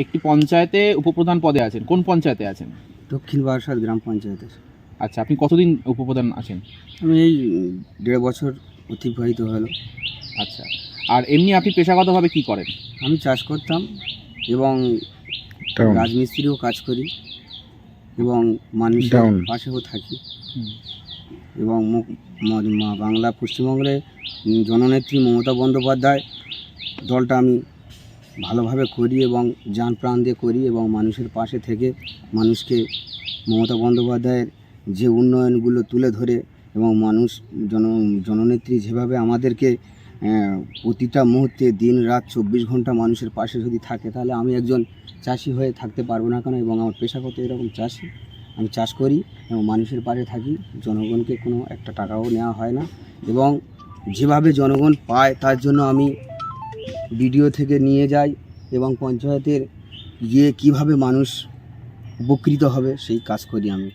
একটি পঞ্চায়েতে উপপ্রধান পদে আছেন, কোন পঞ্চায়েতে আছেন? দক্ষিণ বারাসাত গ্রাম পঞ্চায়েতের। আচ্ছা, আপনি কতদিন উপপ্রধান আছেন? আমি এই 1.5 বছর অতিবাহিত হলো। আচ্ছা, আর এমনি আপনি পেশাগতভাবে কি করেন? আমি চাষ করতাম এবং রাজমিস্ত্রিও কাজ করি এবং মানুষের পাশেও থাকি হুম। এবং বাংলা পশ্চিমবঙ্গে জননেত্রী মমতা বন্দ্যোপাধ্যায় দলটা আমি ভালোভাবে করি এবং জান প্রাণ দিয়ে করি এবং মানুষের পাশে থেকে মানুষকে মমতা বন্দ্যোপাধ্যায়ের যে উন্নয়নগুলো তুলে ধরে এবং মানুষ জননেত্রী যেভাবে আমাদেরকে প্রতিটা মুহূর্তে দিন রাত 24 ঘন্টা মানুষের পাশে যদি থাকে, তাহলে আমি একজন চাষি হয়ে থাকতে পারবো না কেন? এবং আমার পেশাগত এরকম চাষি, আমি চাষ করি এবং মানুষের পাশে থাকি। জনগণকে কোনো একটা টাকাও নেওয়া হয় না এবং যেভাবে জনগণ পায় তার জন্য আমি বিডিও থেকে নিয়ে যাই এবং পঞ্চায়েতের গিয়ে কীভাবে মানুষ উপকৃত হবে সেই কাজ করি আমি।